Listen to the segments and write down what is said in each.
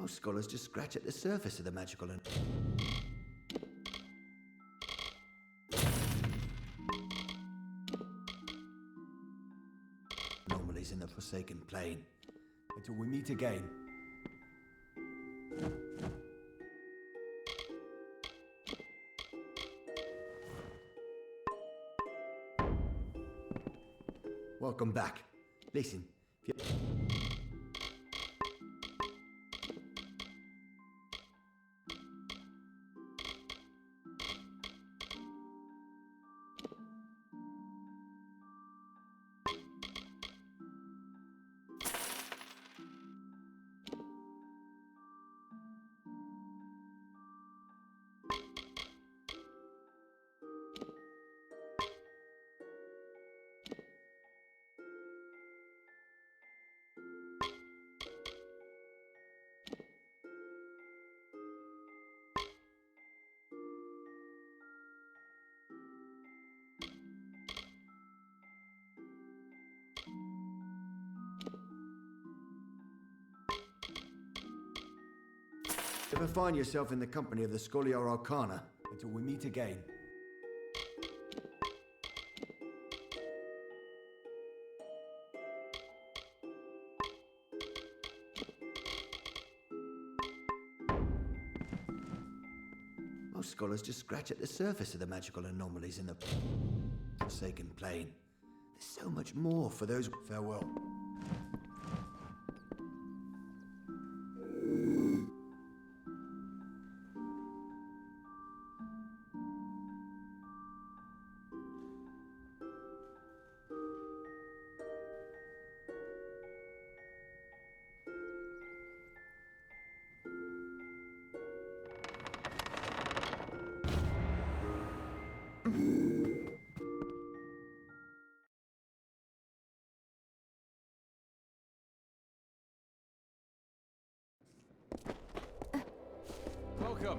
Most scholars just scratch at the surface of the magical anomalies in the Forsaken Plane. Until we meet again. Welcome back. Listen, if you... Ever find yourself in the company of the Scholia Arcana until we meet again. Most scholars just scratch at the surface of the magical anomalies in the Forsaken Plane. There's so much more for those. Farewell. Welcome.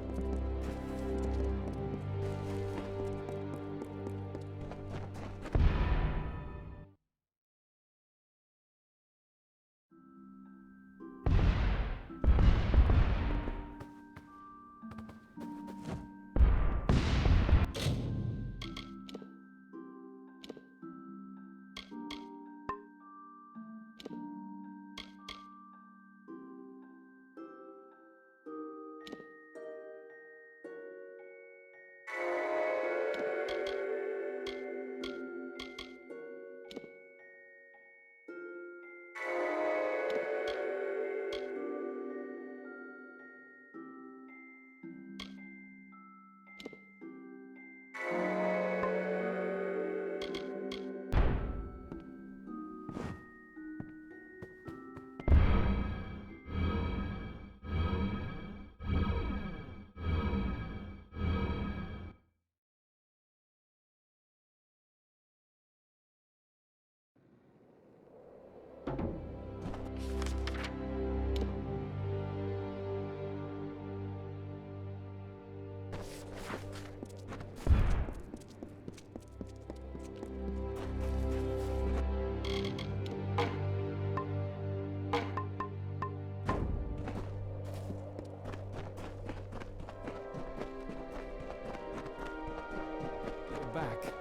Back.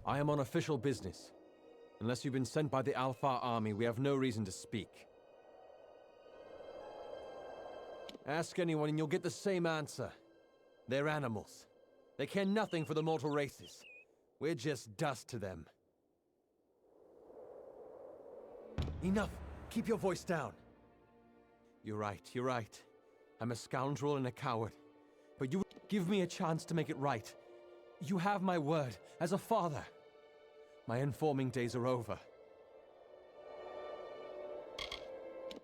I am on official business. Unless you've been sent by the Alpha army, we have no reason to speak. Ask anyone and you'll get the same answer. They're animals. They care nothing for the mortal races. We're just dust to them. Enough! Keep your voice down. You're right, you're right. I'm a scoundrel and a coward. But you give me a chance to make it right. You have my word as a father. My informing days are over.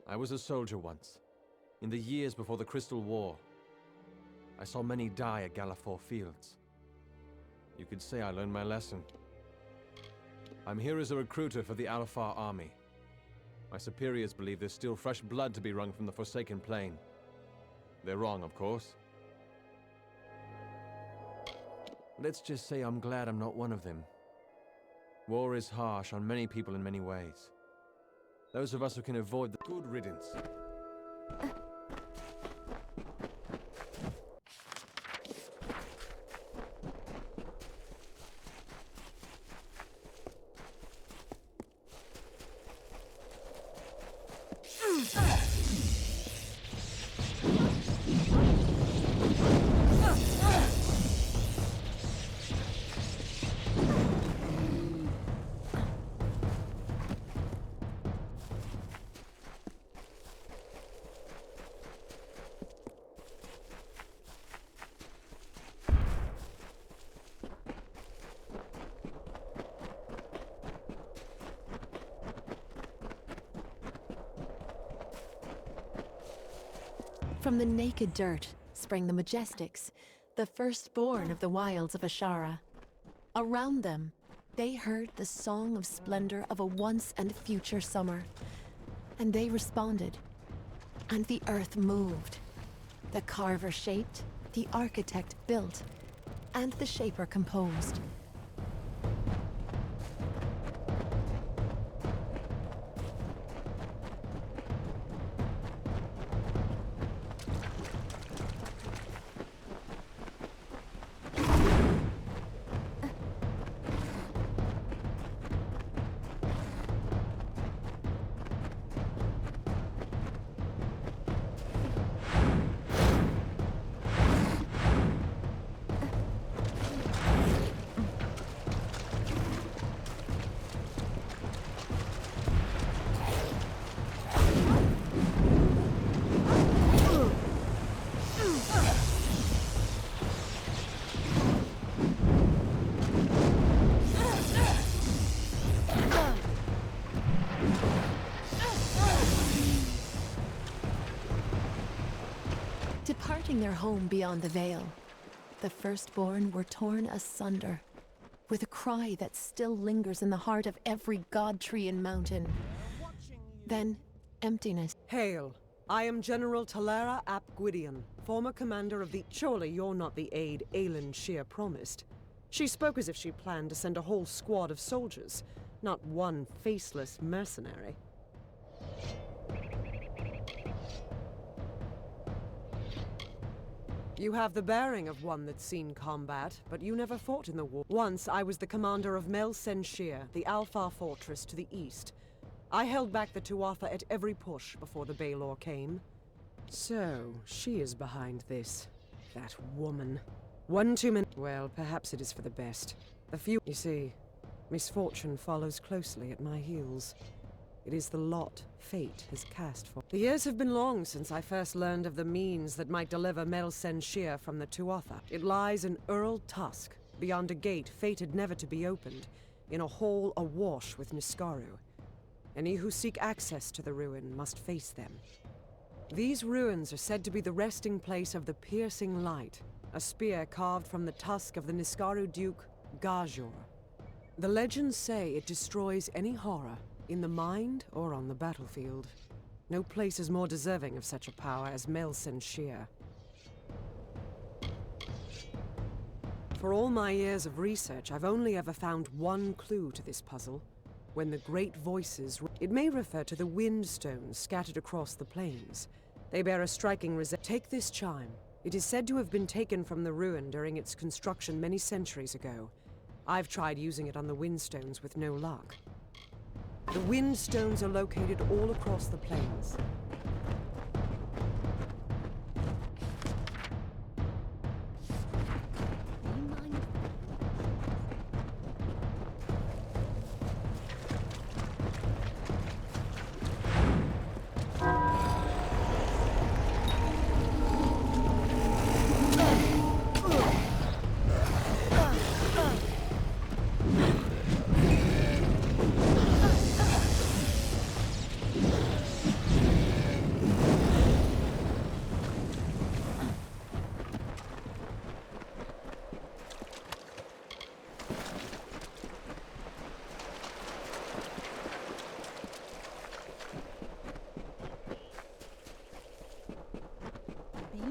I was a soldier once, in the years before the Crystal War. I saw many die at Gallifore Fields. You could say I learned my lesson. I'm here as a recruiter for the Alfar army. My superiors believe there's still fresh blood to be wrung from the Forsaken Plain. They're wrong, of course. Let's just say I'm glad I'm not one of them. War is harsh on many people in many ways. Those of us who can avoid the good riddance. From the naked dirt sprang the Majestics, the firstborn of the wilds of Ashara. Around them, they heard the song of splendor of a once and future summer. And they responded. And the earth moved. The carver shaped, the architect built, and the shaper composed. Departing their home beyond the Veil, the firstborn were torn asunder, with a cry that still lingers in the heart of every god tree and mountain. Then, emptiness. Hail! I am General Talera ap Gwydion, former commander of the... Surely you're not the aide Aelin Shear promised. She spoke as if she planned to send a whole squad of soldiers, not one faceless mercenary. You have the bearing of one that's seen combat, but you never fought in the war. Once, I was the commander of Mel Sen Shear, the Alfar fortress to the east. I held back the Tuatha at every push before the Baelor came. So, she is behind this. That woman. One too many. Well, perhaps it is for the best. The few... You see, misfortune follows closely at my heels. It is the lot fate has cast for. The years have been long since I first learned of the means that might deliver Mel Sen Shear from the Tuatha. It lies in Earl Tusk, beyond a gate fated never to be opened, in a hall awash with Niskaru. Any who seek access to the ruin must face them. These ruins are said to be the resting place of the Piercing Light, a spear carved from the tusk of the Niskaru Duke, Gajor. The legends say it destroys any horror, in the mind or on the battlefield. No place is more deserving of such a power as Mel Sen Shear. For all my years of research, I've only ever found one clue to this puzzle. When the great voices... It may refer to the wind stones scattered across the plains. They bear a striking resemblance. Take this chime. It is said to have been taken from the ruin during its construction many centuries ago. I've tried using it on the wind stones with no luck. The wind stones are located all across the plains.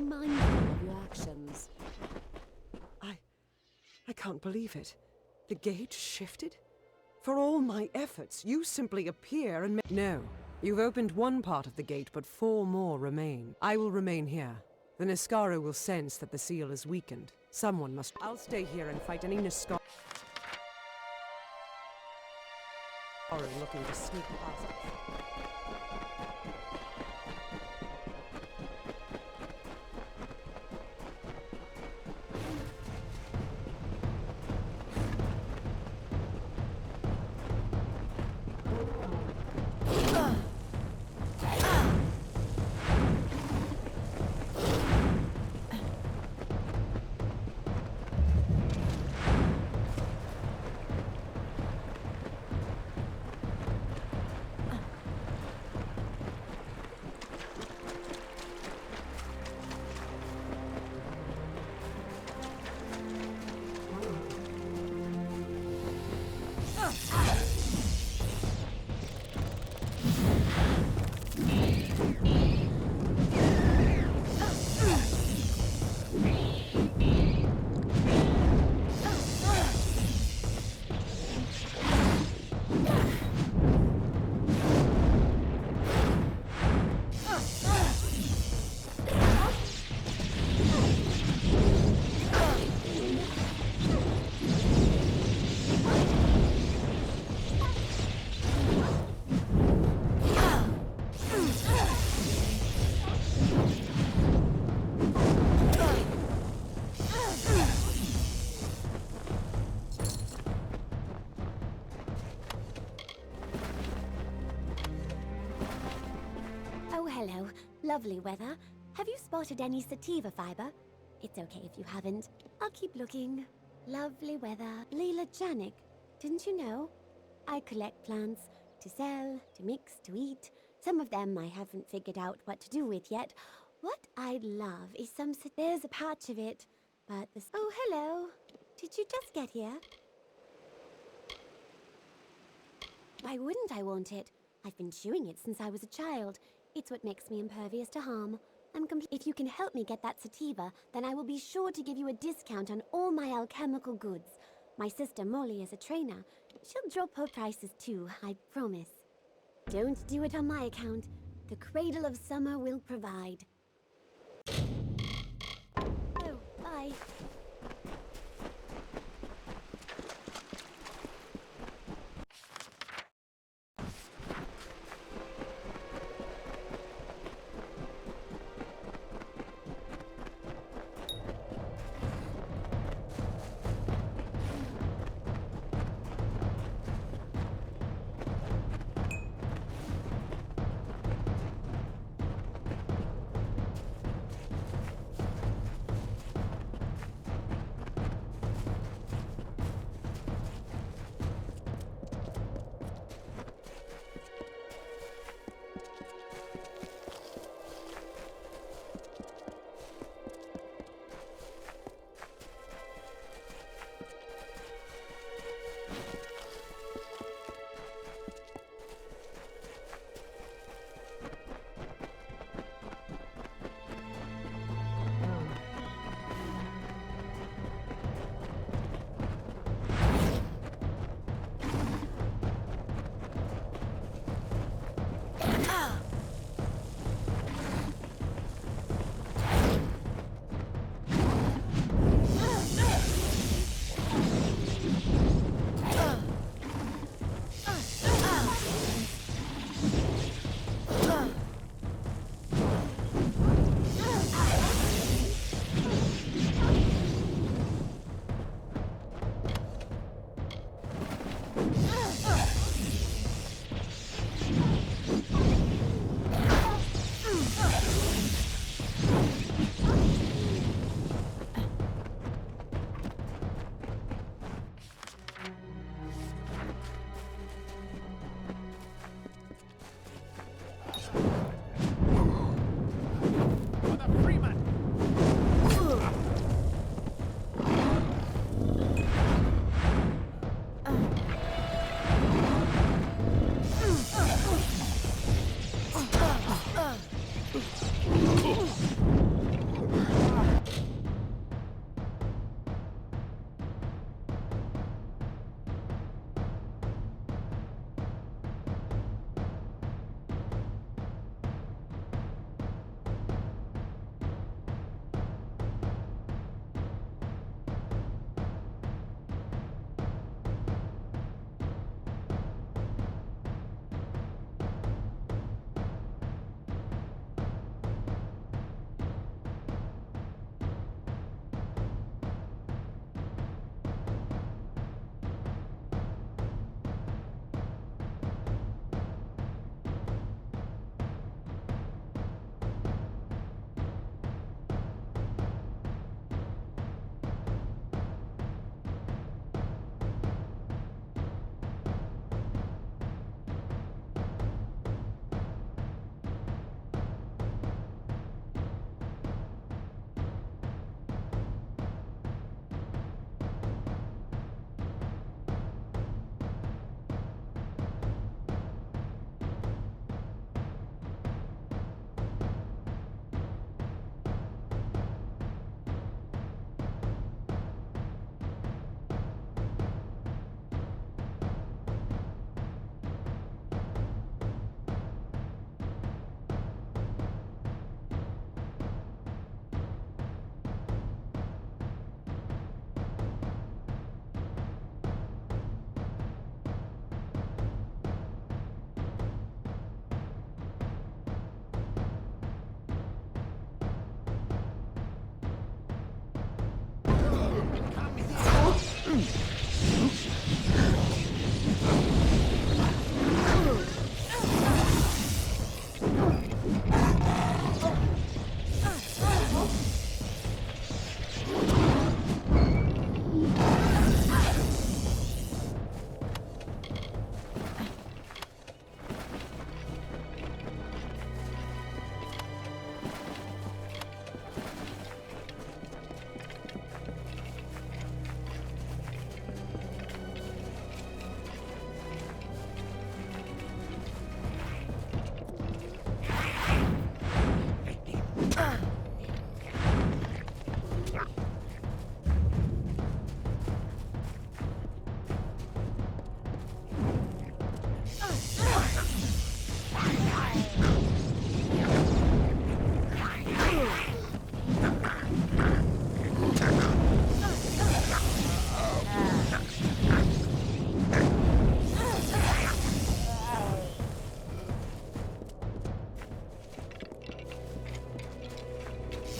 mindful of your actions. I can't believe it. The gate shifted? For all my efforts, you simply appear and No. You've opened one part of the gate, but 4 more remain. I will remain here. The Niskaru will sense that the seal is weakened. Someone must... I'll stay here and fight any Niskaru looking to sneak past us. Hello. Lovely weather. Have you spotted any sativa fiber? It's okay if you haven't. I'll keep looking. Lovely weather. Leela Janik. Didn't you know? I collect plants to sell, to mix, to eat. Some of them I haven't figured out what to do with yet. What I'd love is some... There's a patch of it, but this... Oh, hello. Did you just get here? Why wouldn't I want it? I've been chewing it since I was a child. It's what makes me impervious to harm. If you can help me get that sativa, then I will be sure to give you a discount on all my alchemical goods. My sister Molly is a trainer. She'll drop her prices too, I promise. Don't do it on my account. The Cradle of Summer will provide. Oh, bye.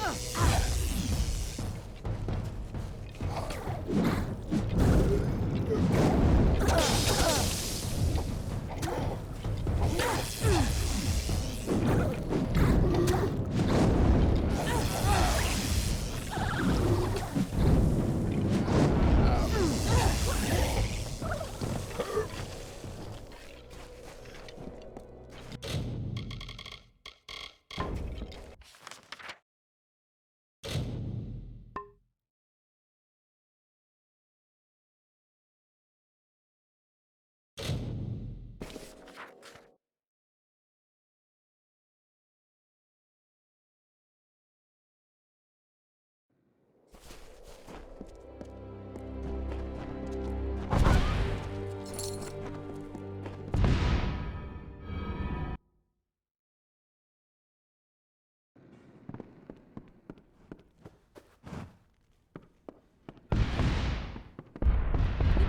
Good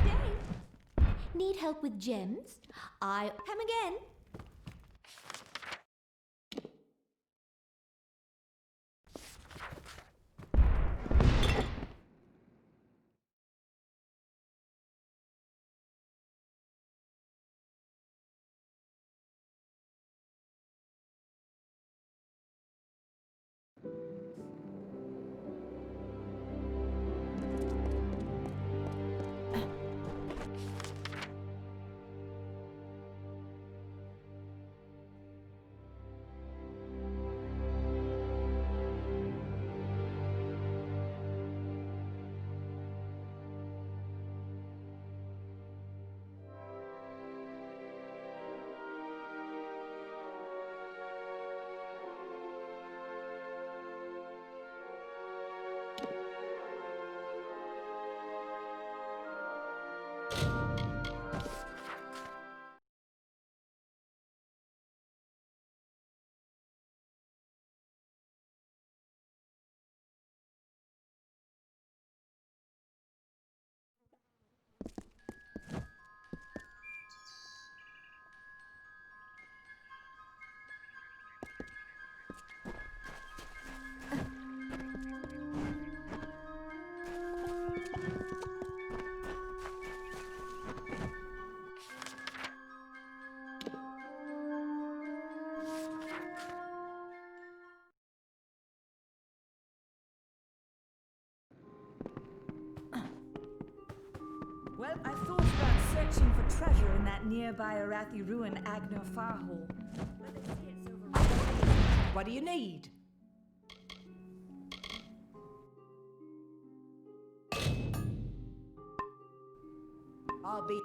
day. Need help with gems? I come again. Well, I thought about searching for treasure in that nearby Arathi ruin Agner Farhall. But they say it's overrated. What do you need? I'll be...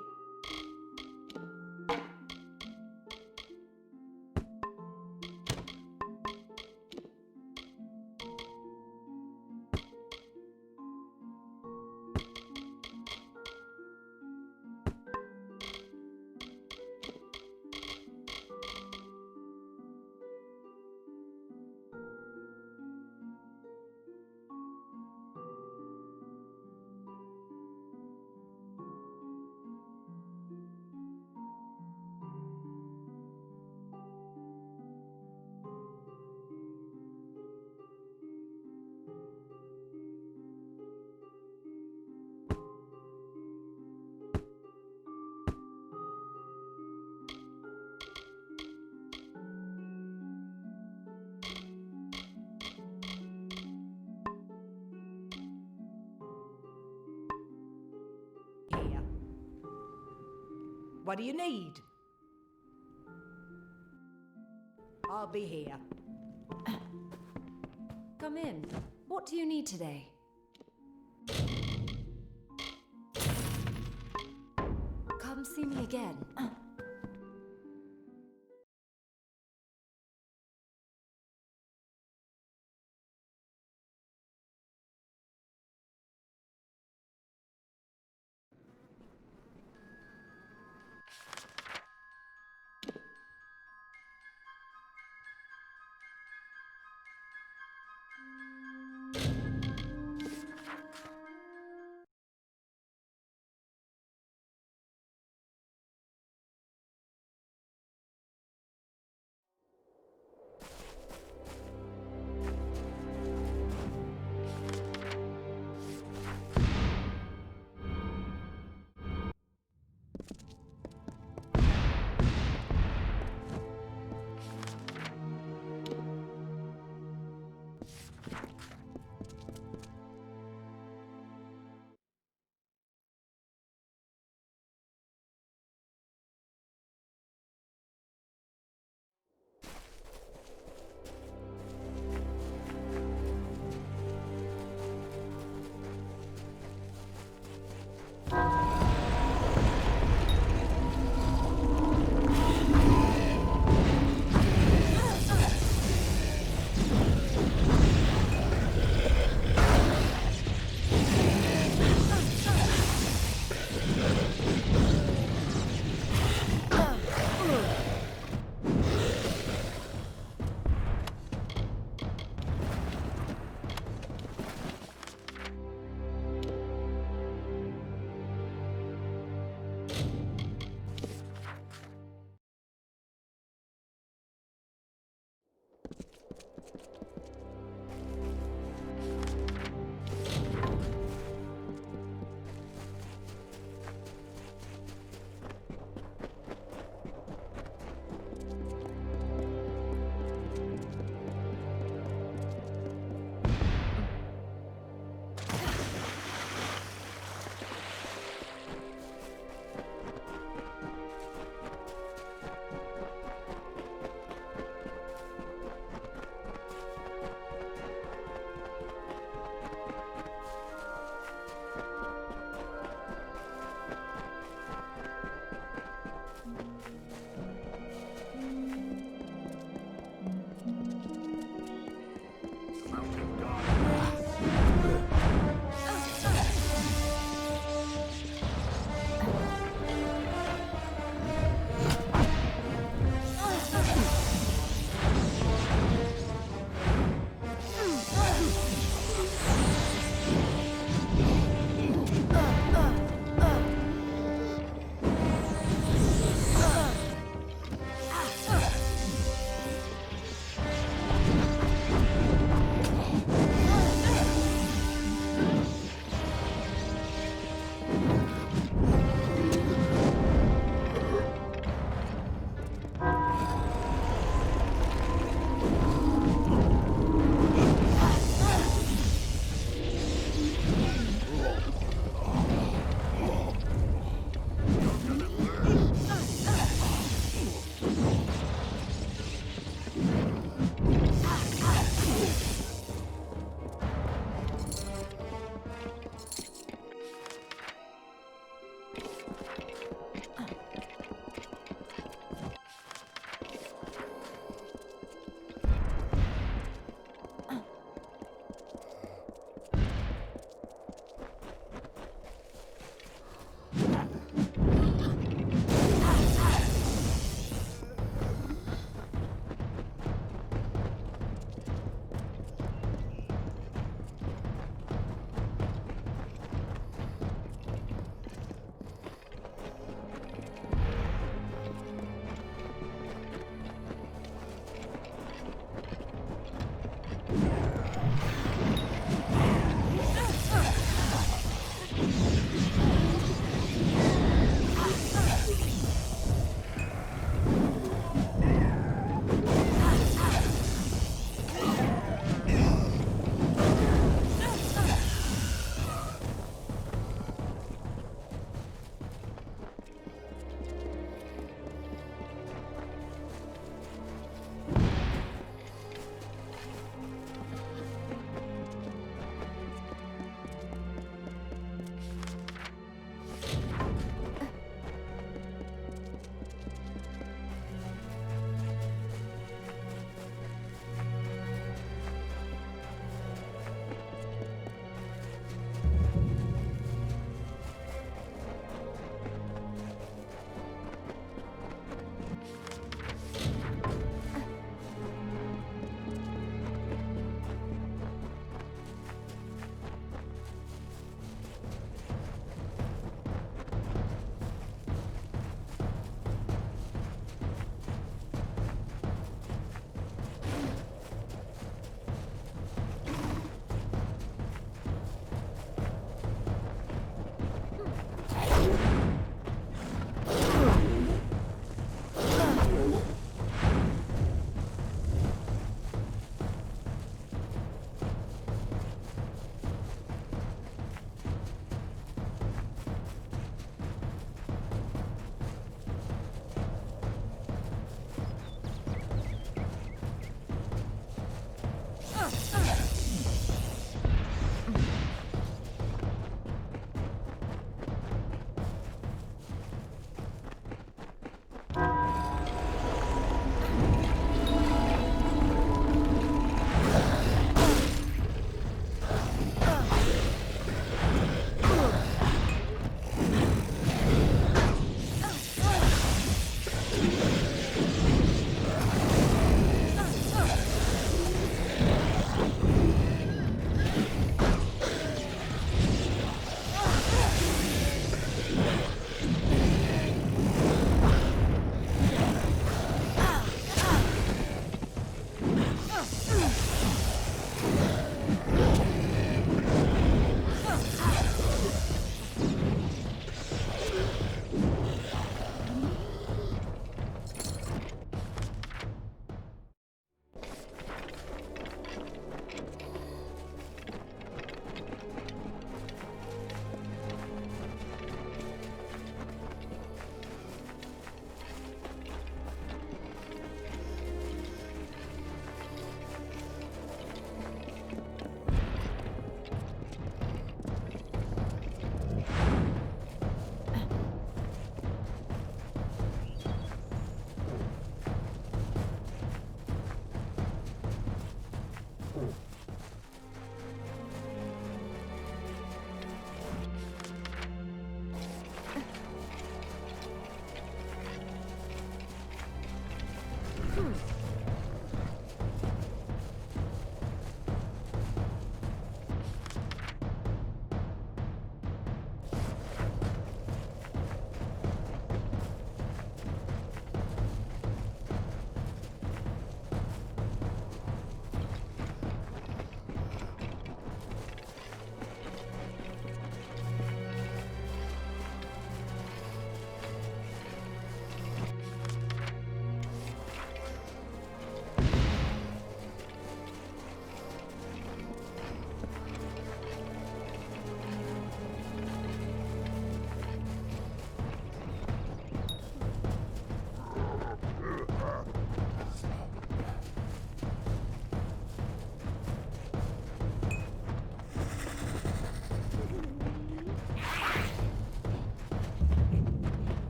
Here. What do you need? I'll be here. Come in. What do you need today? Come see me again.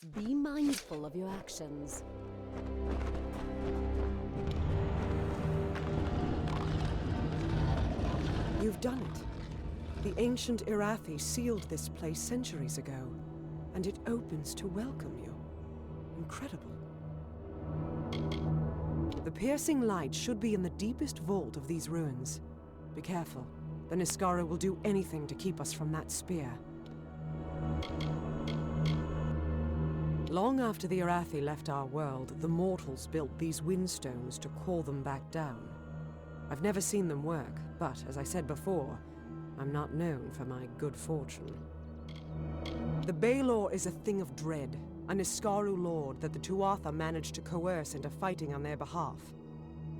Be mindful of your actions. You've done it. The ancient Irathi sealed this place centuries ago, and it opens to welcome you. Incredible. The piercing light should be in the deepest vault of these ruins. Be careful. The Niskara will do anything to keep us from that spear. Long after the Irathi left our world, the mortals built these windstones to call them back down. I've never seen them work, but, as I said before, I'm not known for my good fortune. The Baelor is a thing of dread, a Niskaru lord that the Tuatha managed to coerce into fighting on their behalf.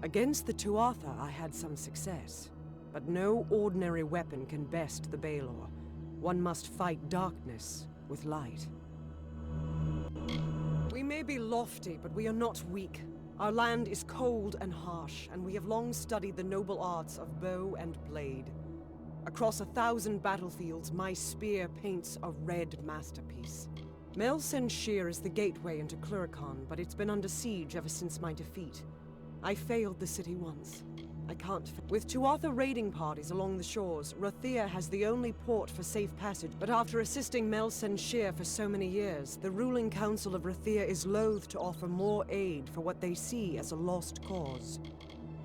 Against the Tuatha, I had some success, but no ordinary weapon can best the Baelor. One must fight darkness with light. We may be lofty, but we are not weak. Our land is cold and harsh, and we have long studied the noble arts of bow and blade. Across 1,000 battlefields, my spear paints a red masterpiece. Mel Senshir is the gateway into Cluracan, but it's been under siege ever since my defeat. I failed the city once. I can't. With Tuatha raiding parties along the shores, Rathia has the only port for safe passage. But after assisting Mel Senshir for so many years, the ruling council of Rathia is loath to offer more aid for what they see as a lost cause.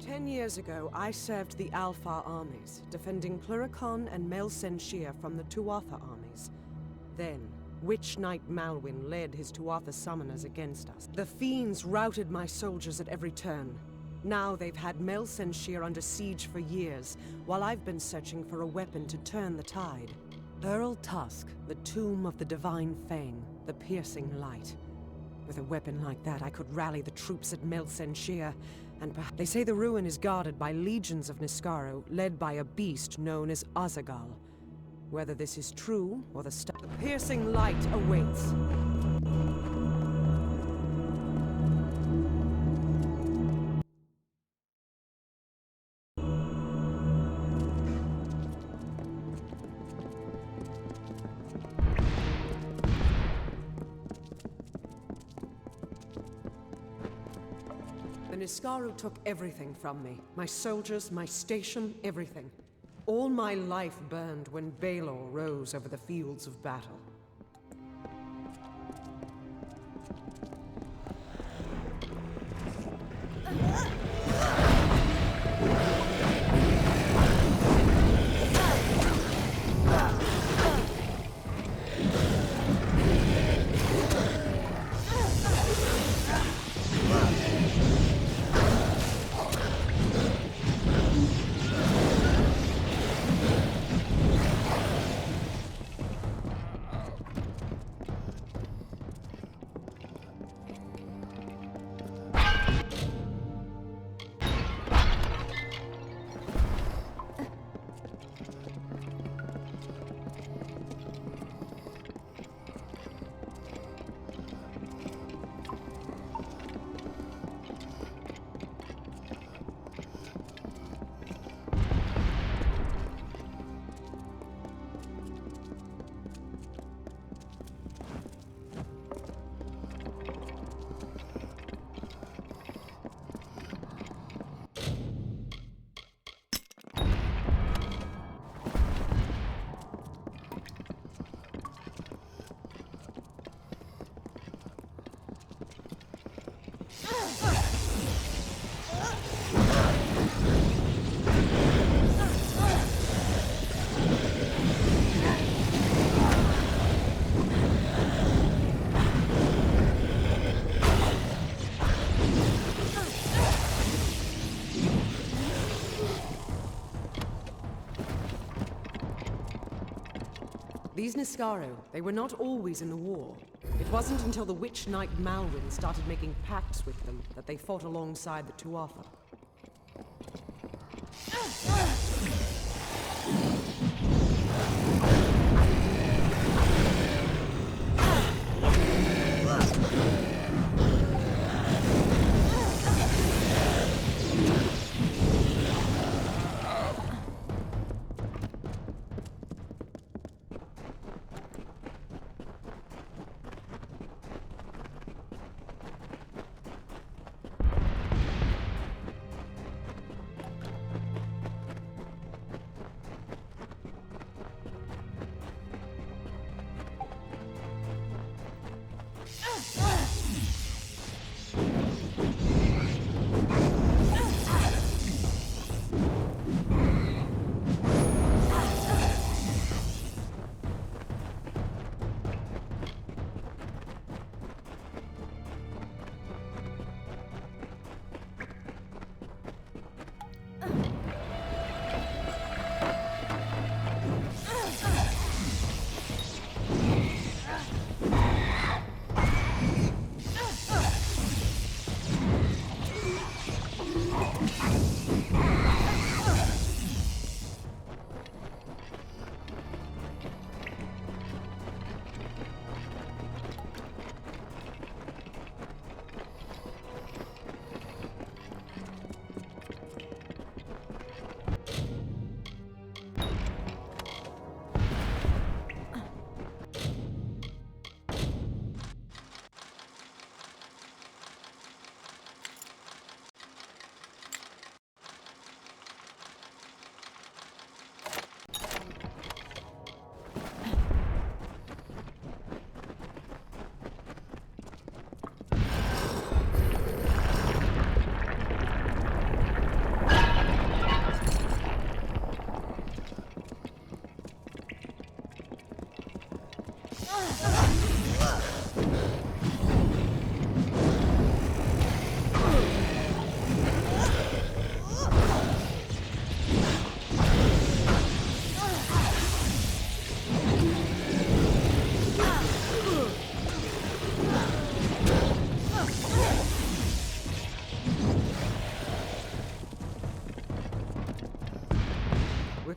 10 years ago, I served the Alpha armies, defending Cluracan and Mel Senshir from the Tuatha armies. Then, Witch Knight Malwyn led his Tuatha summoners against us. The fiends routed my soldiers at every turn. Now they've had Mel Senshir under siege for years, while I've been searching for a weapon to turn the tide. Earl Tusk, the tomb of the Divine Fang, the piercing light. With a weapon like that, I could rally the troops at Mel Senshir, and they say the ruin is guarded by legions of Niskaru, led by a beast known as Azagal. Whether this is true, or the piercing light awaits. The Niskaru took everything from me. My soldiers, my station, everything. All my life burned when Baelor rose over the fields of battle. These Niskaru, they were not always in the war. It wasn't until the Witch Knight Malwyn started making pacts with them that they fought alongside the Tuatha.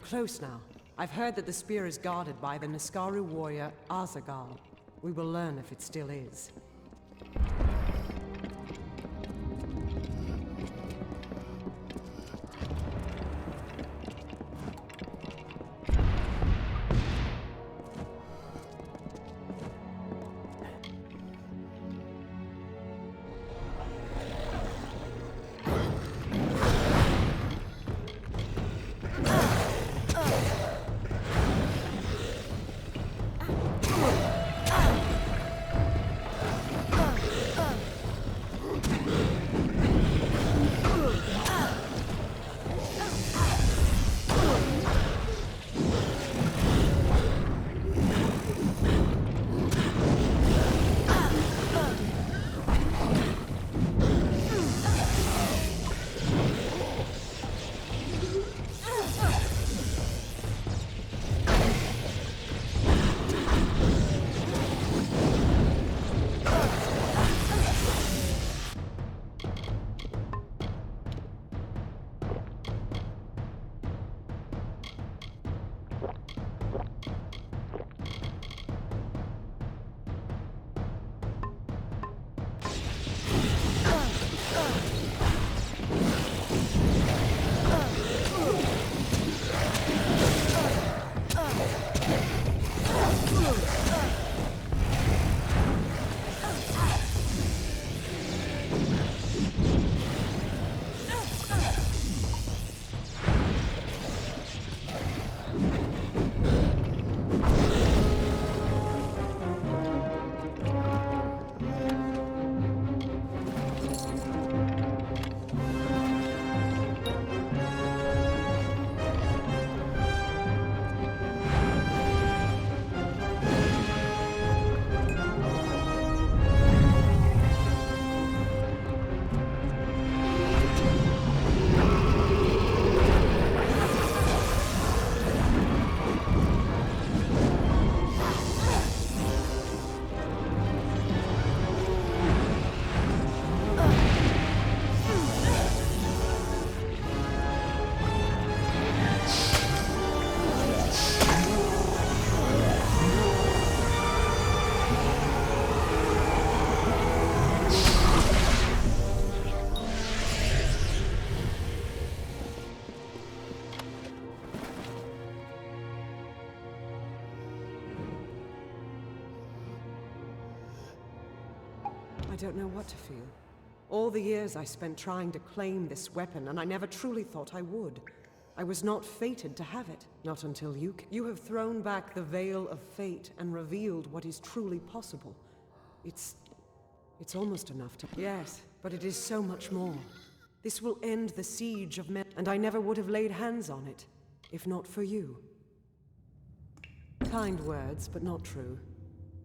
close now. I've heard that the spear is guarded by the Niskaru warrior Azagal. We will learn if it still is. I don't know what to feel. All the years I spent trying to claim this weapon, and I never truly thought I would. I was not fated to have it, not until you came. You have thrown back the veil of fate and revealed what is truly possible. It's almost enough to... Yes, but it is so much more. This will end the siege of and I never would have laid hands on it, if not for you. Kind words, but not true.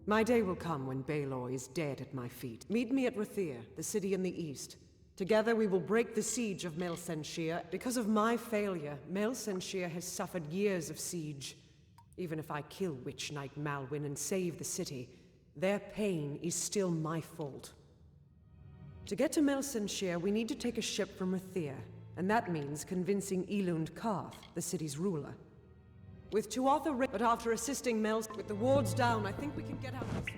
My day will come when Baelor is dead at my feet. Meet me at Rathir, the city in the east. Together we will break the siege of Mel Senshir. Because of my failure, Mel Senshir has suffered years of siege. Even if I kill Witch Knight Malwyn and save the city, their pain is still my fault. To get to Mel Senshir, we need to take a ship from Rathir, and that means convincing Elund Karth, the city's ruler. With Tuatha, but after assisting Mel with the wards down, I think we can get out of this.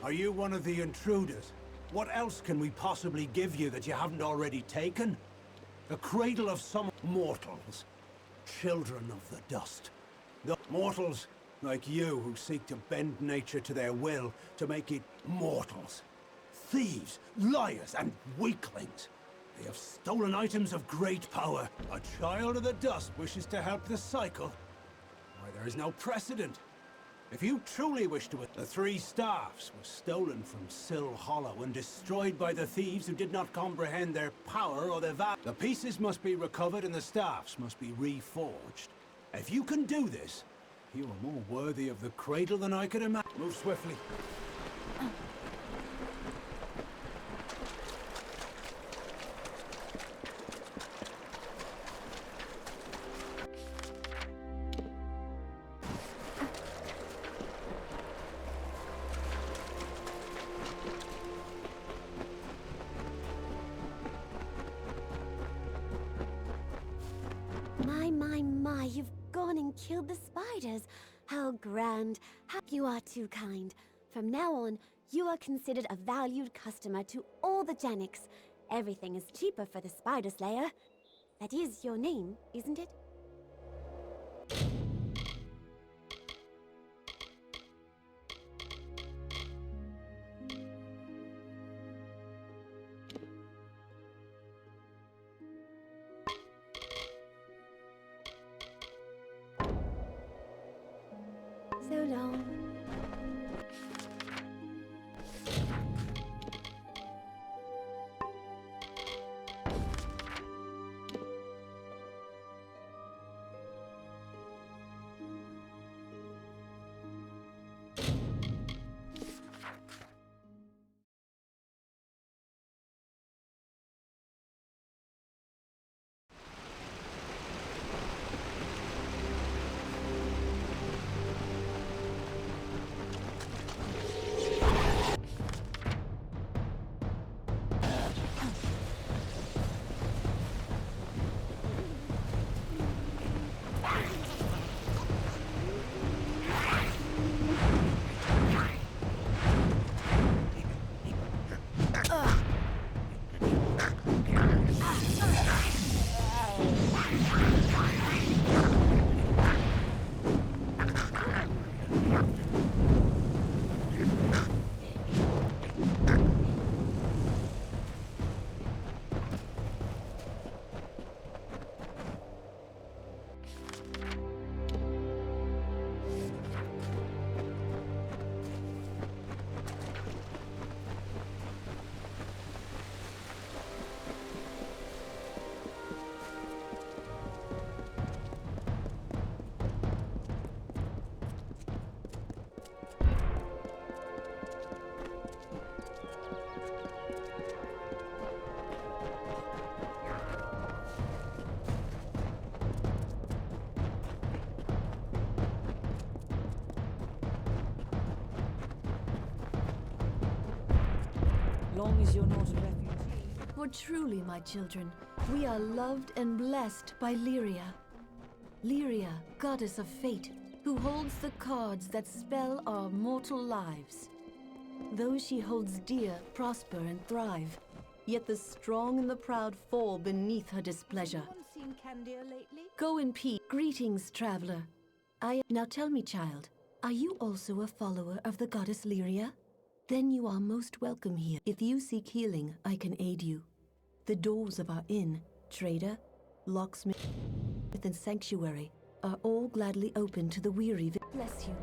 Are you one of the intruders? What else can we possibly give you that you haven't already taken? The cradle of some mortals. Children of the dust. The mortals like you who seek to bend nature to their will to make it mortals. Thieves, liars, and weaklings. They have stolen items of great power. A child of the dust wishes to help the cycle. Why, there is no precedent. If you truly wish to... The 3 staffs were stolen from Sill Hollow and destroyed by the thieves who did not comprehend their power or their value. The pieces must be recovered and the staffs must be reforged. If you can do this, you are more worthy of the cradle than I could imagine. Move swiftly. My, you've gone and killed the spiders. How grand. How you are too kind. From now on, you are considered a valued customer to all the Janics. Everything is cheaper for the Spider Slayer. That is your name, isn't it? So long. Long as you're not a refugee. For truly, my children, we are loved and blessed by Lyria. Lyria, goddess of fate, who holds the cards that spell our mortal lives. Those she holds dear prosper and thrive, yet the strong and the proud fall beneath her displeasure. Anyone seen Candia lately? Go in peace. Greetings, traveler. Now tell me, child, are you also a follower of the goddess Lyria? Then you are most welcome here. If you seek healing, I can aid you. The doors of our inn, trader, locksmith, and sanctuary are all gladly open to the weary. Bless you.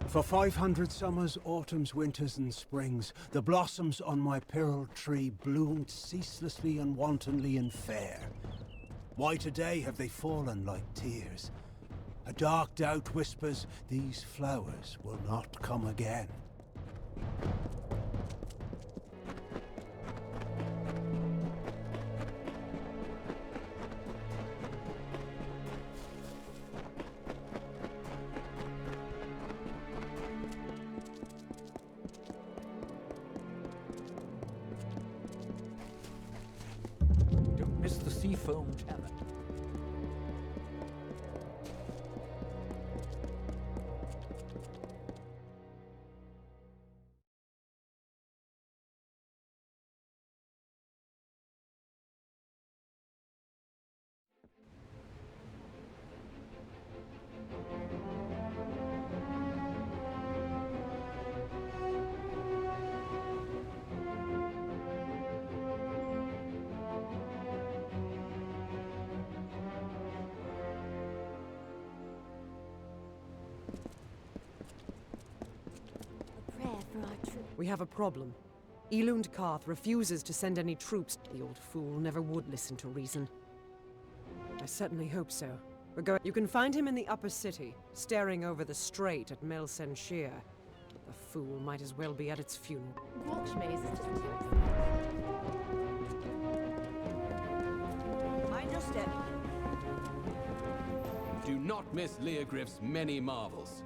For 500 summers, autumns, winters, and springs, the blossoms on my pearl tree bloomed ceaselessly and wantonly and fair. Why today have they fallen like tears? A dark doubt whispers, these flowers will not come again. Don't miss the Seafoam Tavern. A prayer for our troops. We have a problem. Elund Karth refuses to send any troops. The old fool never would listen to reason. I certainly hope so. We're going. You can find him in the upper city, staring over the strait at Melsen Shear. The fool might as well be at its funeral. Walkmaze is just too Mind your step. Do not miss Leogriff's many marvels.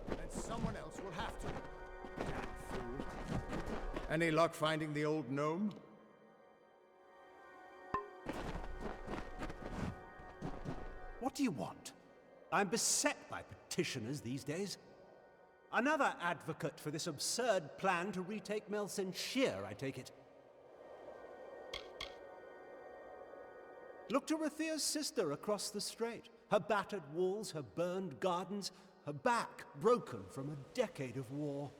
And someone else will have to. Damn fool. Any luck finding the old gnome? What do you want? I'm beset by petitioners these days. Another advocate for this absurd plan to retake Melsen Shear, I take it. Look to Rathia's sister across the strait. Her battered walls, her burned gardens, her back broken from a decade of war.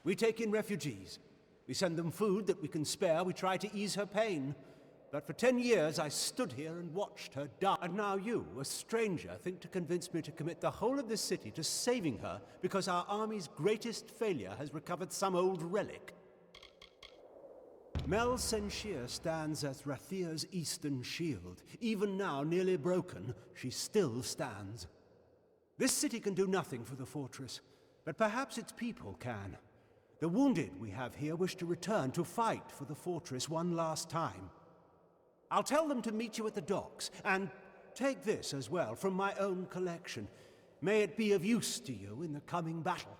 We take in refugees. We send them food that we can spare. We try to ease her pain. But for 10 years I stood here and watched her die. And now you, a stranger, think to convince me to commit the whole of this city to saving her because our army's greatest failure has recovered some old relic. Melsen Shear stands as Rathia's eastern shield. Even now, nearly broken, she still stands. This city can do nothing for the fortress, but perhaps its people can. The wounded we have here wish to return to fight for the fortress one last time. I'll tell them to meet you at the docks, and take this as well from my own collection. May it be of use to you in the coming battle.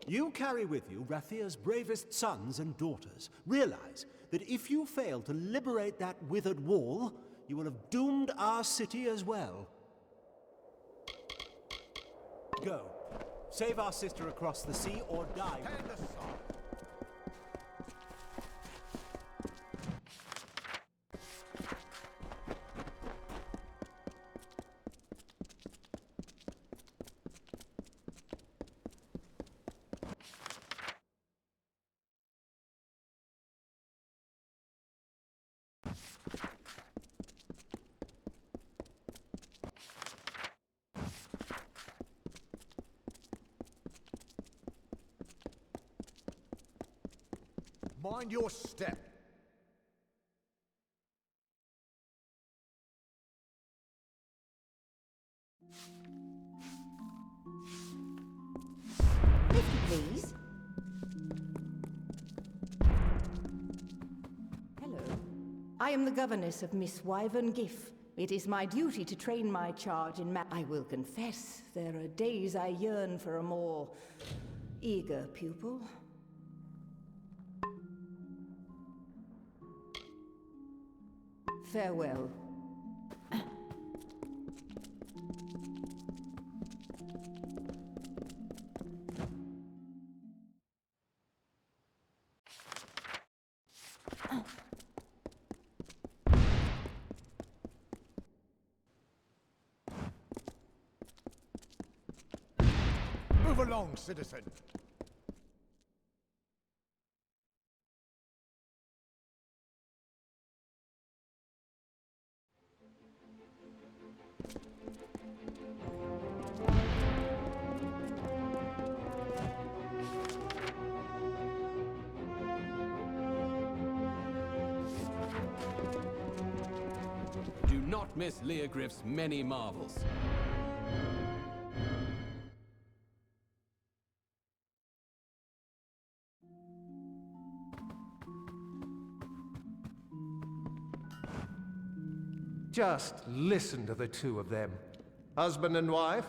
You carry with you Rathia's bravest sons and daughters. Realize that if you fail to liberate that withered wall, you will have doomed our city as well. Go. Save our sister across the sea or die. Hand aside. Mind your step. If you please. Hello. I am the governess of Miss Wyvern Giff. It is my duty to train my charge in I will confess, there are days I yearn for a more eager pupil. Farewell. Move along, citizen. not miss Leogryph's many marvels. Just listen to the two of them. Husband and wife?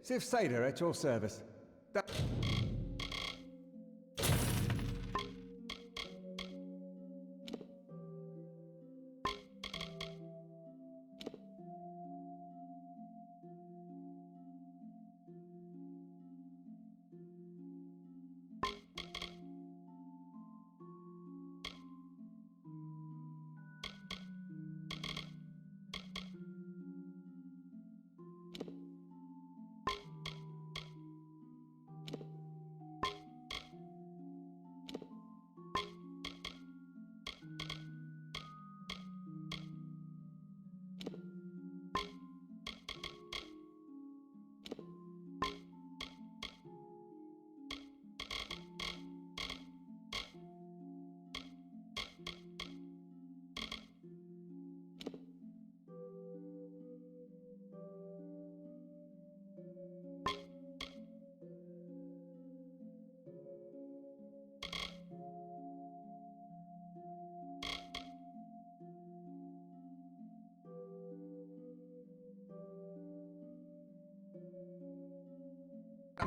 Sif Seder at your service. Don't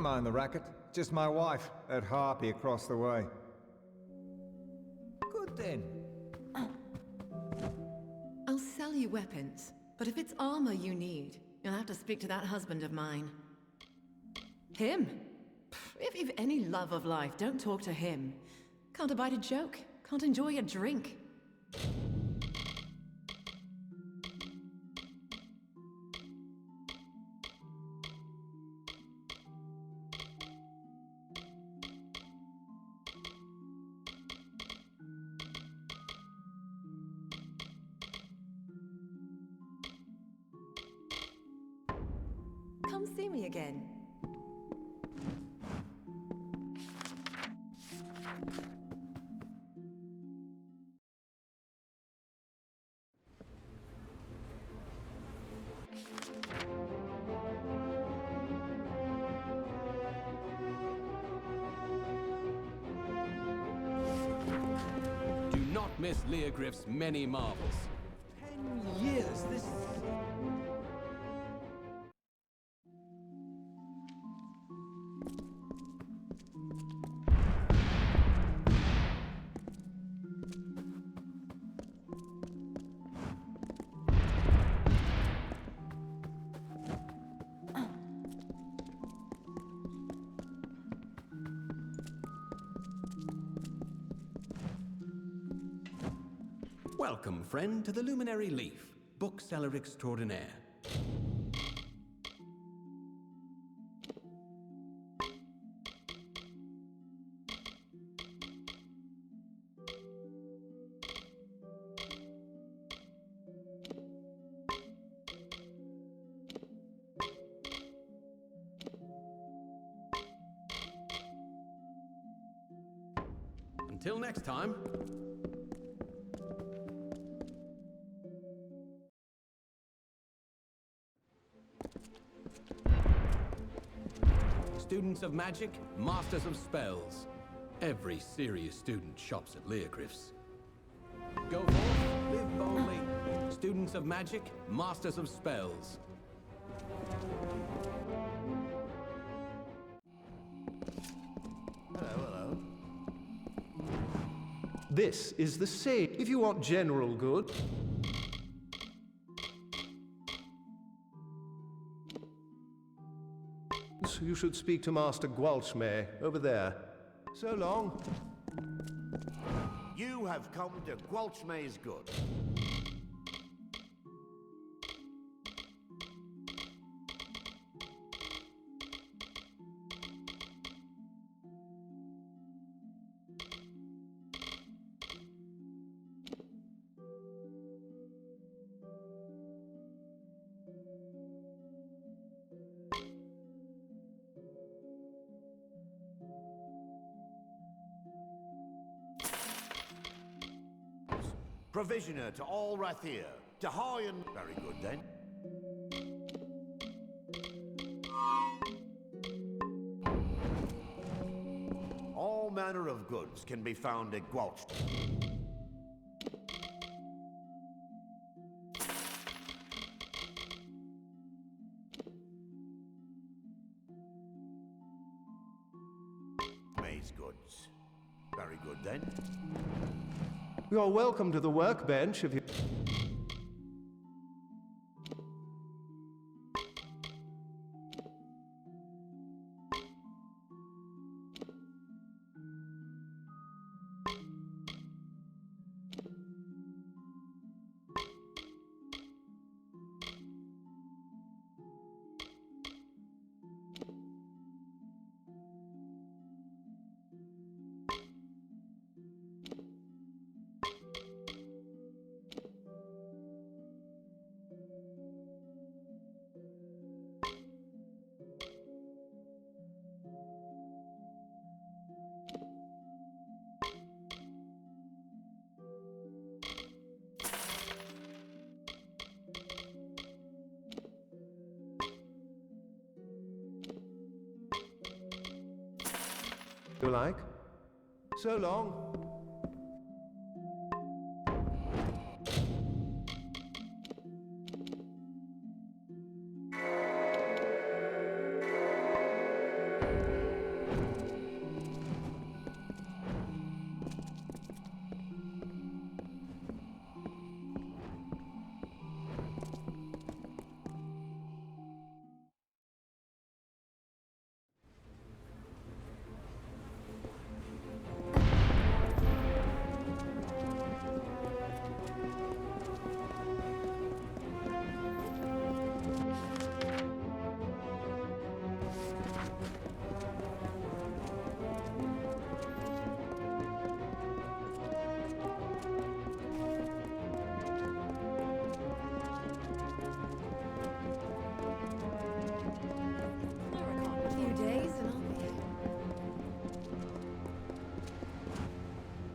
mind the racket. Just my wife, that harpy across the way. Good then. I'll sell you weapons, but if it's armor you need, you'll have to speak to that husband of mine. Him? If you've any love of life, don't talk to him. Can't abide a joke, can't enjoy a drink. Come see me again. Do not miss Leogryph's many marvels. 10 years, this... Welcome, friend, to the Luminary Leaf, bookseller extraordinaire. Until next time. Students of magic, masters of spells. Every serious student shops at Leogriff's. Go forth, live boldly. Students of magic, masters of spells. Hello. This is the same. If you want general good. You should speak to Master Gwalchmay over there. So long. You have come to Gwalchmay's good. Provisioner to all Rathir. To Hayan. Very good then. All manner of goods can be found at Gwalch. May's goods. Very good then. You're welcome to the workbench if you... You like? So long.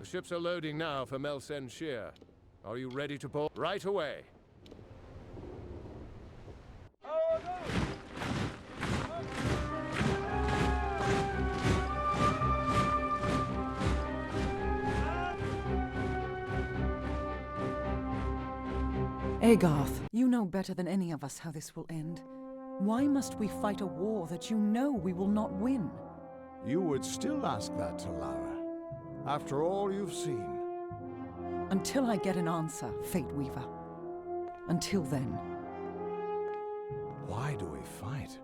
Ships are loading now for Melsen Shear. Are you ready to board? Right away. Agarth, you know better than any of us how this will end. Why must we fight a war that you know we will not win? You would still ask that to Lara, after all you've seen. Until I get an answer, Fate Weaver. Until then. Why do we fight?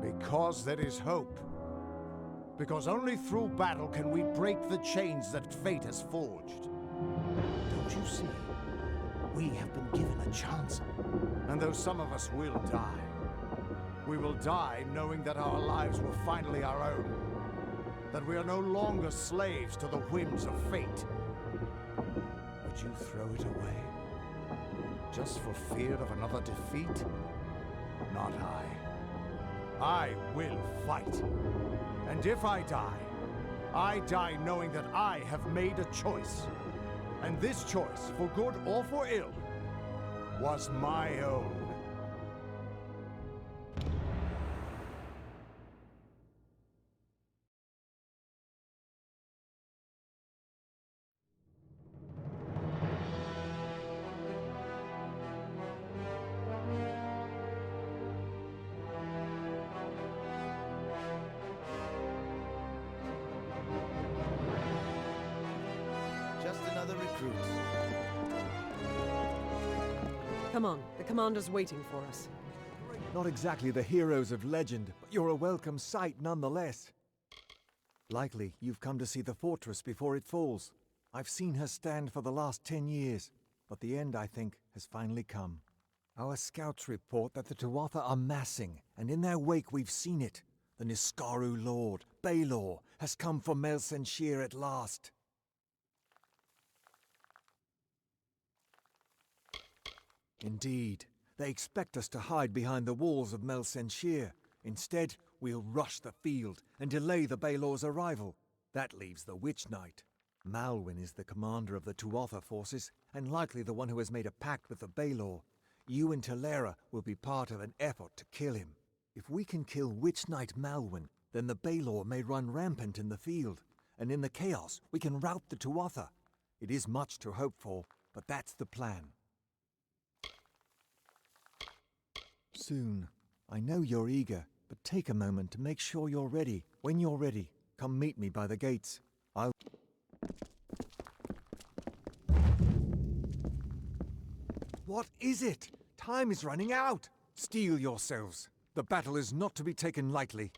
Because there is hope. Because only through battle can we break the chains that fate has forged. Do Don't you see? We have been given a chance. And though some of us will die, we will die knowing that our lives were finally our own. That we are no longer slaves to the whims of fate. Would you throw it away? Just for fear of another defeat? Not I. I will fight. And if I die knowing that I have made a choice. And this choice, for good or for ill, was my own. Just another recruit. Come on, the commander's waiting for us. Not exactly the heroes of legend, but you're a welcome sight nonetheless. Likely you've come to see the fortress before it falls. I've seen her stand for the last 10 years, but the end, I think, has finally come. Our scouts report that the Tuatha are massing, and in their wake we've seen it. The Niskaru Lord, Baelor, has come for Mel Senshir at last. Indeed, they expect us to hide behind the walls of Mel Senshir. Instead, we'll rush the field and delay the Baelor's arrival. That leaves the Witch Knight. Malwyn is the commander of the Tuatha forces, and likely the one who has made a pact with the Baelor. You and Talera will be part of an effort to kill him. If we can kill Witch Knight Malwyn, then the Baelor may run rampant in the field, and in the chaos we can rout the Tuatha. It is much to hope for, but that's the plan. Soon. I know you're eager, but take a moment to make sure you're ready. When you're ready, come meet me by the gates. What is it? Time is running out! Steel yourselves. The battle is not to be taken lightly.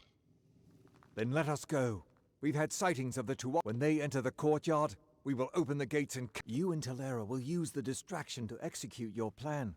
Then let us go. We've had sightings of the Tuatha. When they enter the courtyard, we will open the gates and... You and Talera will use the distraction to execute your plan.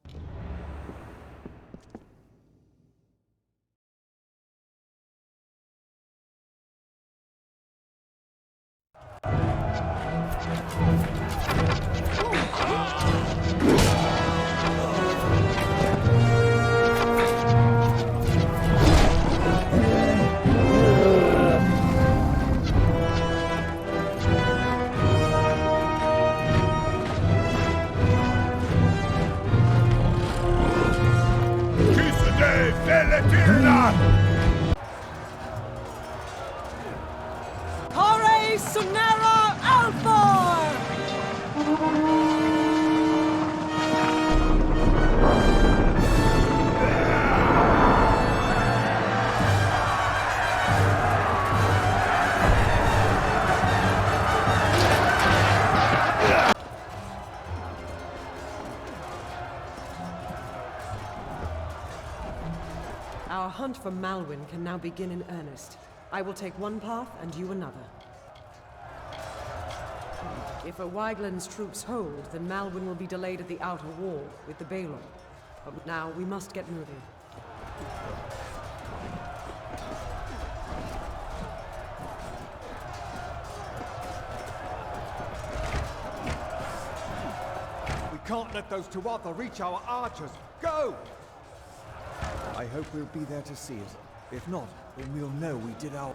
Kore Sunera Alfor! Our hunt for Malwyn can now begin in earnest. I will take one path and you another. If a Wygland's troops hold, then Malwyn will be delayed at the outer wall with the Baelor. But now we must get moving. We can't let those Tuatha reach our archers. Go! I hope we'll be there to see it. If not, then we'll know we did our...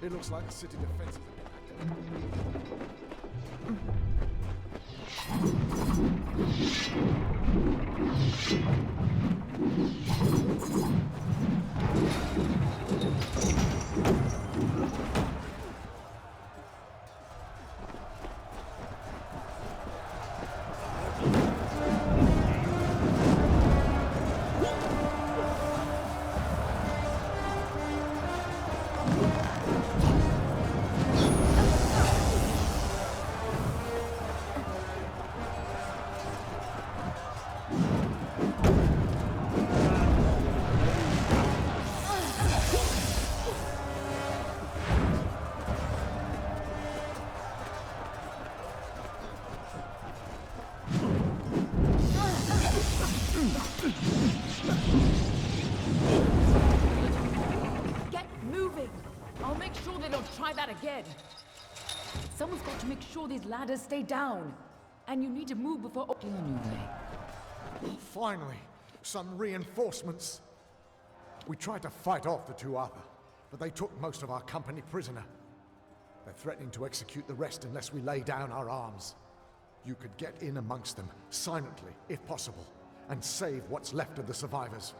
It looks like the city defenses have been Get moving! I'll make sure they don't try that again. Someone's got to make sure these ladders stay down. And you need to move before opening a new way. Finally, some reinforcements. We tried to fight off the Tuatha, but they took most of our company prisoner. They're threatening to execute the rest unless we lay down our arms. You could get in amongst them, silently, if possible, and save what's left of the survivors.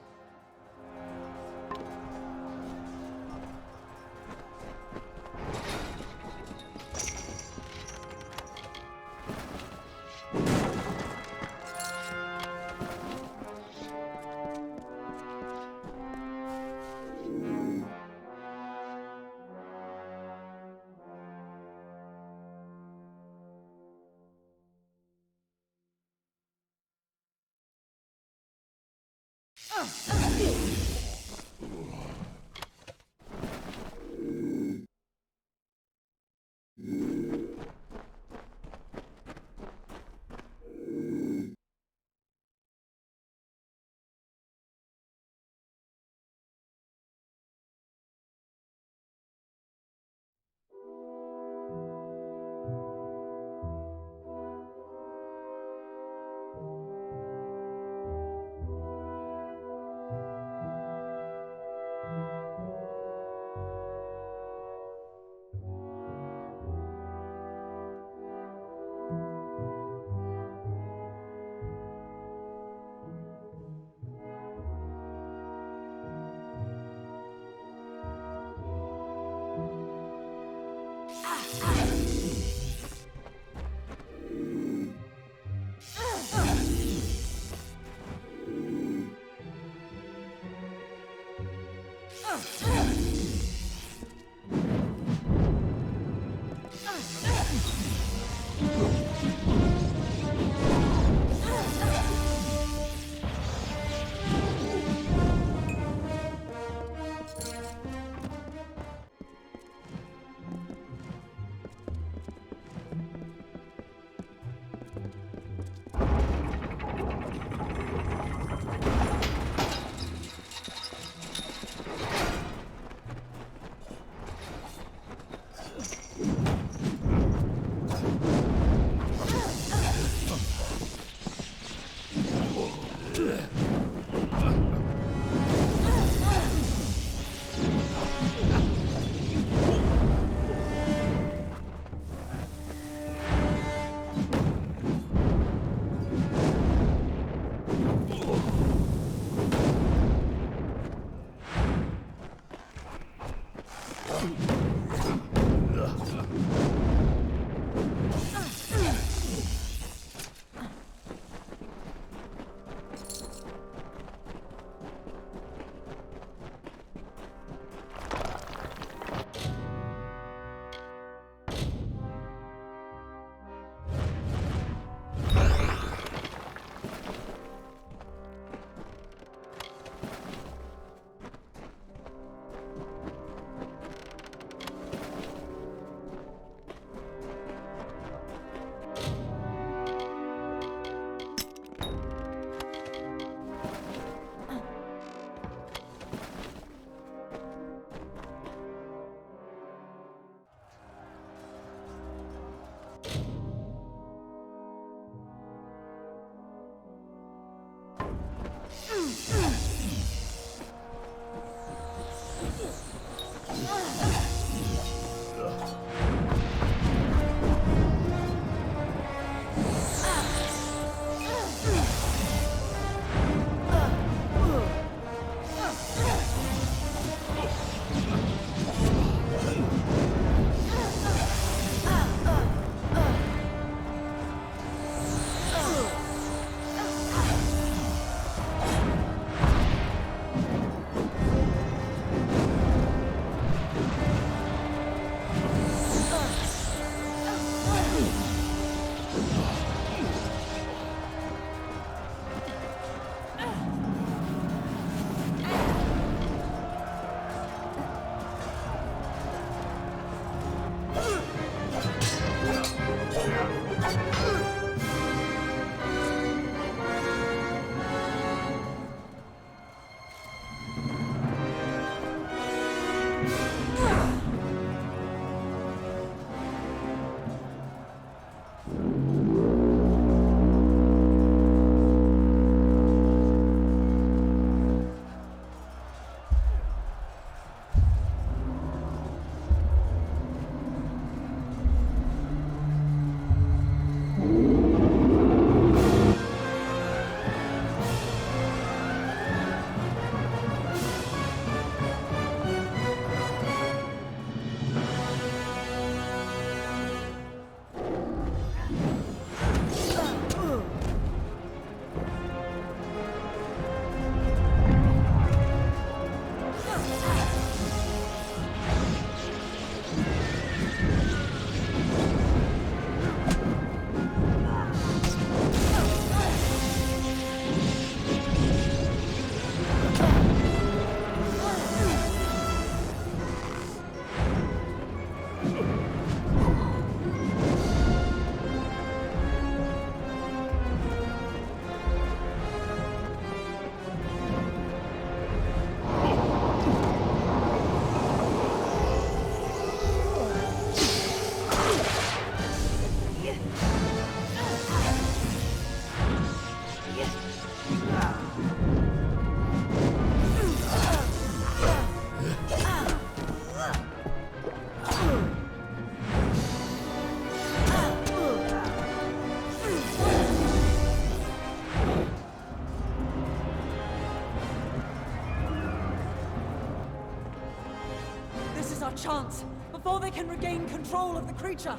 Chance before they can regain control of the creature.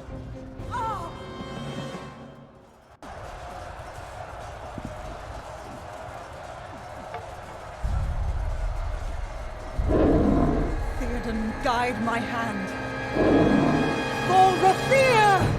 Ah! Theoden, guide my hand. For Rathir!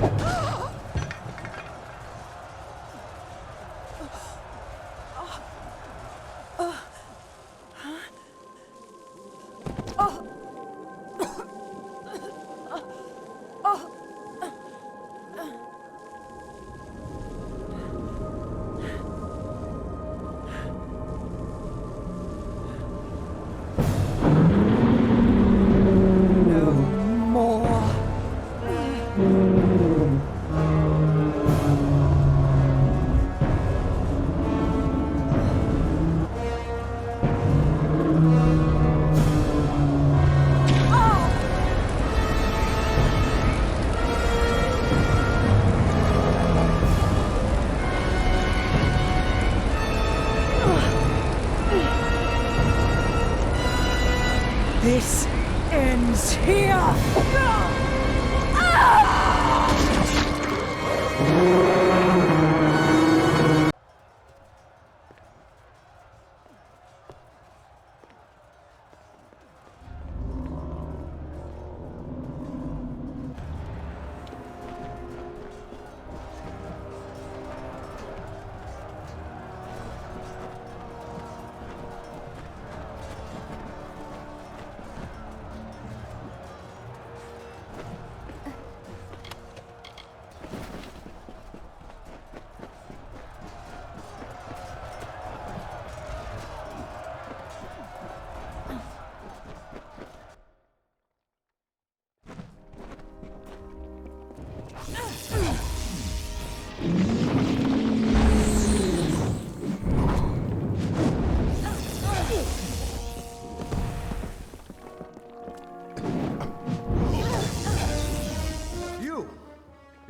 This ends here!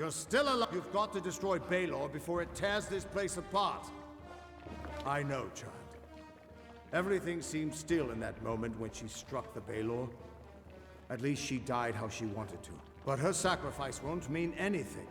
You're still alive. You've got to destroy Baelor before it tears this place apart. I know, child. Everything seemed still in that moment when she struck the Baelor. At least she died how she wanted to. But her sacrifice won't mean anything.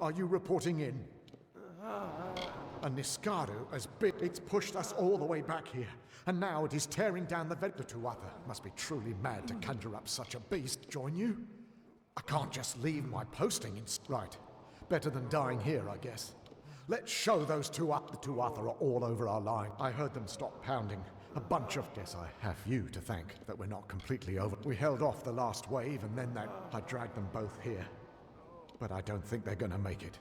Are you reporting in? A Niscado as big. It's pushed us all the way back here, and now it is tearing down the vent. The Tuatha must be truly mad to conjure up such a beast. Join you? I can't just leave my posting in. Right. Better than dying here, I guess. Let's show those two up. The Tuatha are all over our line. I heard them stop pounding. A bunch of. Guess I have you to thank that we're not completely over. We held off the last wave, and then I dragged them both here. But I don't think they're gonna make it.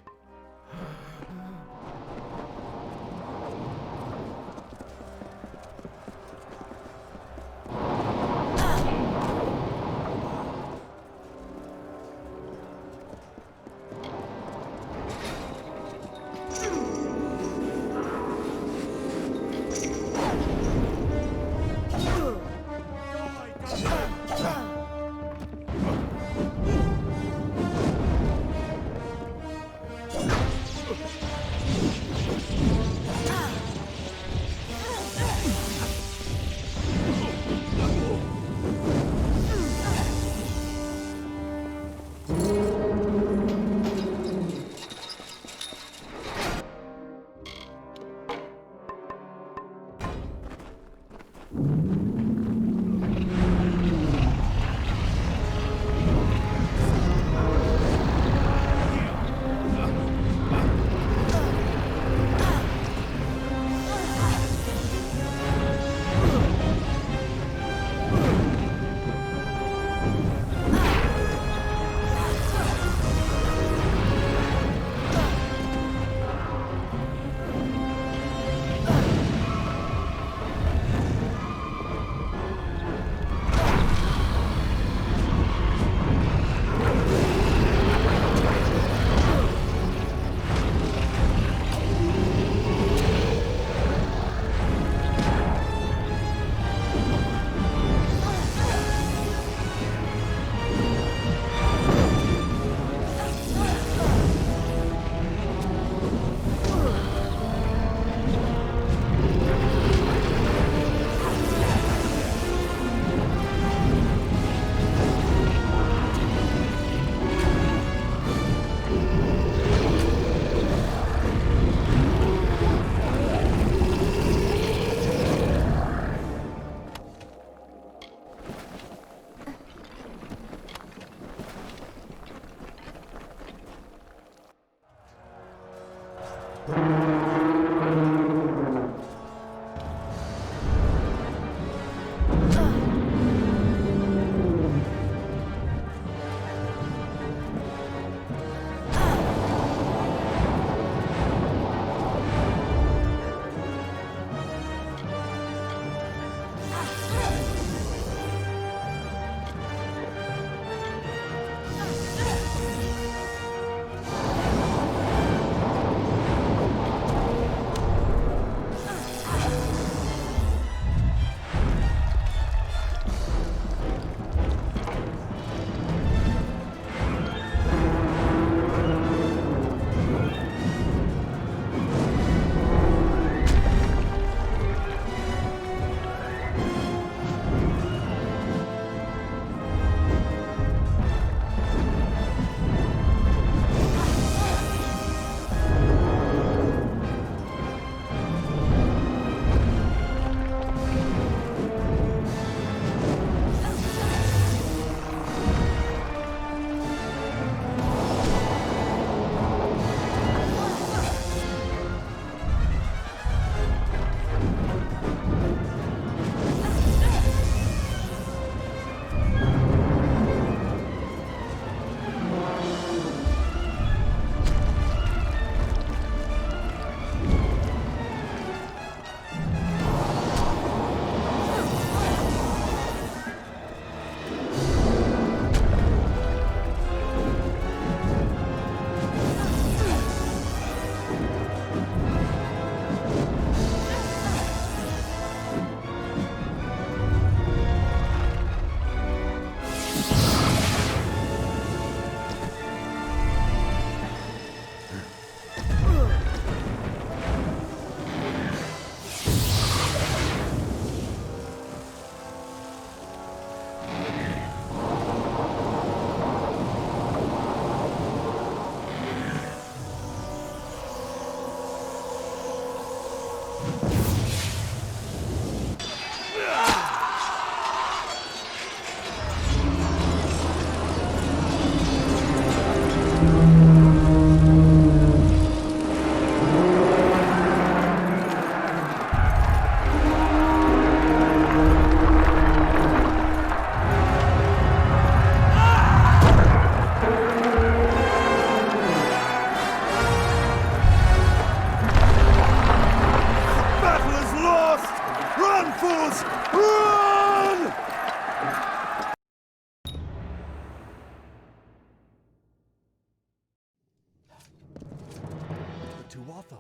Tuatha.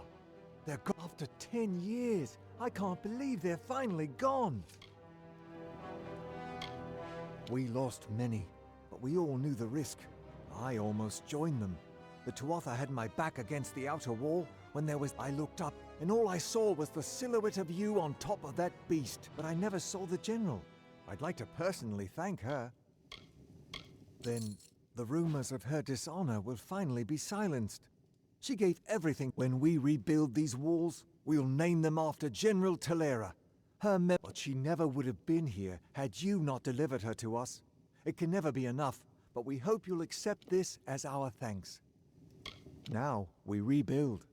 They're gone after 10 years. I can't believe they're finally gone. We lost many, but we all knew the risk. I almost joined them. The Tuatha had my back against the outer wall when I looked up, and all I saw was the silhouette of you on top of that beast. But I never saw the general. I'd like to personally thank her. Then the rumors of her dishonor will finally be silenced. She gave everything. When we rebuild these walls, we'll name them after General Talera. But she never would have been here had you not delivered her to us. It can never be enough, but we hope you'll accept this as our thanks. Now we rebuild.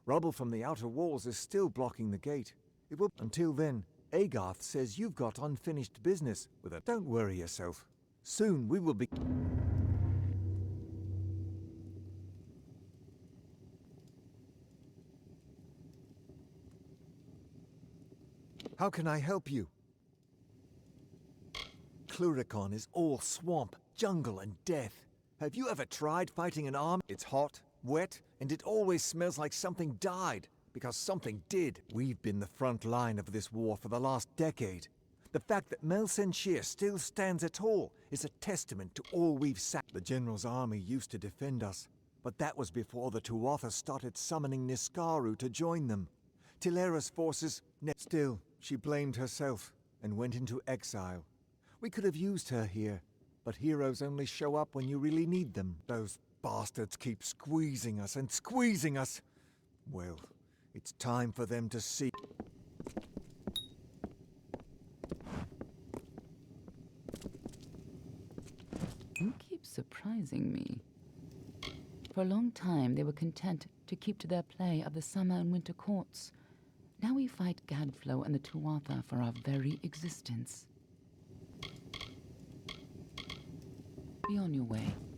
Rubble from the outer walls is still blocking the gate. Until then, Agarth says you've got unfinished business with it. Don't worry yourself. Soon we will be... How can I help you? Cluricon is all swamp, jungle, and death. Have you ever tried fighting an army? It's hot, wet, and it always smells like something died, because something did. We've been the front line of this war for the last decade. The fact that Mel Senshir still stands at all is a testament to all we've sacked. The General's army used to defend us, but that was before the Tuatha started summoning Niskaru to join them. Tilera's forces... Still, she blamed herself and went into exile. We could have used her here, but heroes only show up when you really need them. Those bastards keep squeezing us and squeezing us. Well, it's time for them to see. You keep surprising me. For a long time, they were content to keep to their play of the summer and winter courts. Now we fight Gadflow and the Tuatha for our very existence. Be on your way.